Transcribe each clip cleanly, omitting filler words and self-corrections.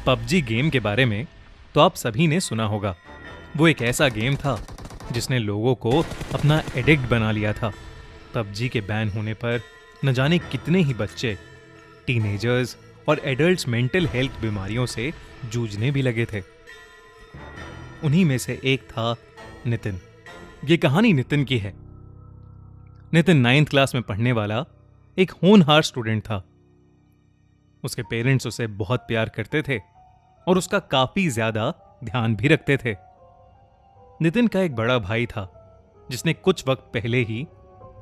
PUBG game के बारे में तो आप सभी ने सुना होगा। वो एक ऐसा गेम था जिसने लोगों को अपना एडिक्ट बना लिया था। पबजी के बैन होने पर न जाने कितने ही बच्चे, टीनेजर्स और एडल्ट्स मेंटल हेल्थ बीमारियों से जूझने भी लगे थे। उन्हीं में से एक था नितिन। ये कहानी नितिन की है। नितिन 9th क्लास में पढ़ने वाला एक होनहार स्टूडेंट था। उसके पेरेंट्स उसे बहुत प्यार करते थे और उसका काफी ज्यादा ध्यान भी रखते थे। नितिन का एक बड़ा भाई था जिसने कुछ वक्त पहले ही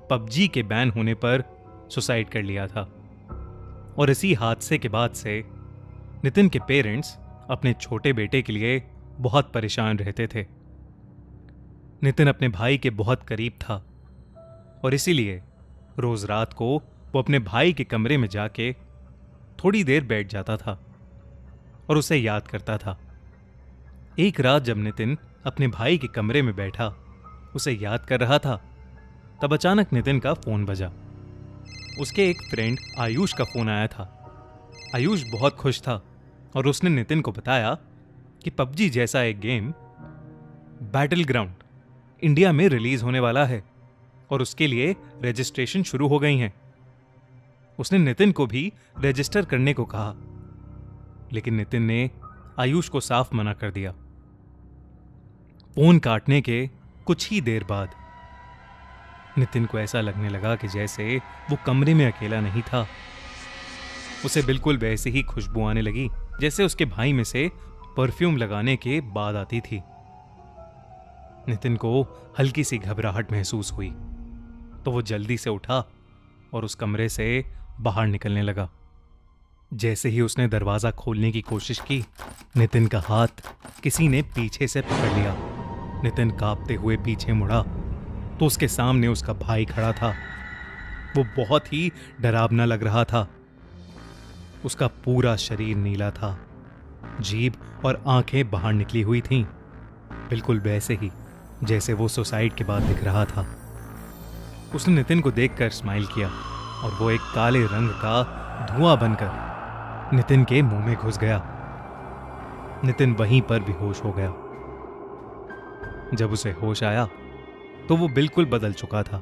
पबजी के बैन होने पर सुसाइड कर लिया था। और इसी हादसे के बाद से नितिन के पेरेंट्स अपने छोटे बेटे के लिए बहुत परेशान रहते थे। नितिन अपने भाई के बहुत करीब था और इसीलिए रोज रात को वो अपने भाई के कमरे में जाके थोड़ी देर बैठ जाता था और उसे याद करता था। एक रात जब नितिन अपने भाई के कमरे में बैठा उसे याद कर रहा था, तब अचानक नितिन का फोन बजा। उसके एक फ्रेंड आयुष का फोन आया था। आयुष बहुत खुश था और उसने नितिन को बताया कि पबजी जैसा एक गेम बैटल ग्राउंड इंडिया में रिलीज होने वाला है और उसके लिए रजिस्ट्रेशन शुरू हो गई हैं। उसने नितिन को भी रजिस्टर करने को कहा, लेकिन नितिन ने आयुष को साफ मना कर दिया। फोन काटने के कुछ ही देर बाद नितिन को ऐसा लगने लगा कि जैसे वो कमरे में अकेला नहीं था। उसे बिल्कुल वैसे ही खुशबू आने लगी जैसे उसके भाई में से परफ्यूम लगाने के बाद आती थी। नितिन को हल्की सी घबराहट महसूस हुई तो वो जल्दी से उठा और उस कमरे से बाहर निकलने लगा। जैसे ही उसने दरवाजा खोलने की कोशिश की, नितिन का हाथ किसी ने पीछे से पकड़ लिया। नितिन कांपते हुए पीछे मुड़ा तो उसके सामने उसका भाई खड़ा था। वो बहुत ही डरावना लग रहा था। उसका पूरा शरीर नीला था, जीभ और आंखें बाहर निकली हुई थीं, बिल्कुल वैसे ही जैसे वो सुसाइड के बाद दिख रहा था। उसने नितिन को देखकर स्माइल किया और वो एक काले रंग का धुआं बनकर नितिन के मुंह में घुस गया। नितिन वहीं पर बेहोश हो गया। जब उसे होश आया तो वो बिल्कुल बदल चुका था।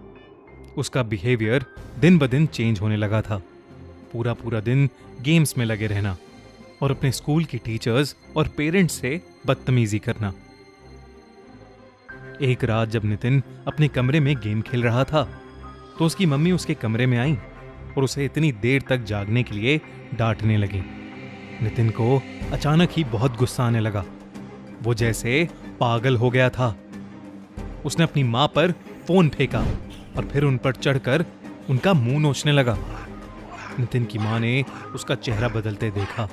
उसका बिहेवियर दिन ब दिन चेंज होने लगा था। पूरा पूरा दिन गेम्स में लगे रहना और अपने स्कूल की टीचर्स और पेरेंट्स से बदतमीजी करना। एक रात जब नितिन अपने कमरे में गेम खेल रहा था तो उसकी मम्मी उसके कमरे में आई और उसे इतनी देर तक जागने के लिए डांटने लगी। नितिन को अचानक ही बहुत गुस्सा आने लगा। वो जैसे पागल हो गया था। उसने अपनी मां पर फोन फेंका और फिर उन पर चढ़कर उनका मुंह नोचने लगा। नितिन की मां ने उसका चेहरा बदलते देखा,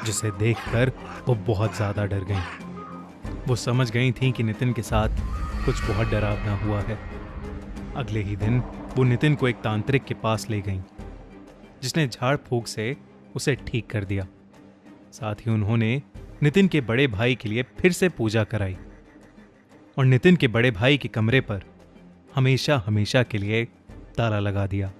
जिसे देखकर वो बहुत ज्यादा डर गई। वो समझ गई थी कि नितिन के साथ कुछ बहुत डरावना हुआ है। अगले ही दिन वो नितिन को एक तांत्रिक के पास ले गई, जिसने झाड़ फूंक से उसे ठीक कर दिया। साथ ही उन्होंने नितिन के बड़े भाई के लिए फिर से पूजा कराई और नितिन के बड़े भाई के कमरे पर हमेशा हमेशा के लिए ताला लगा दिया।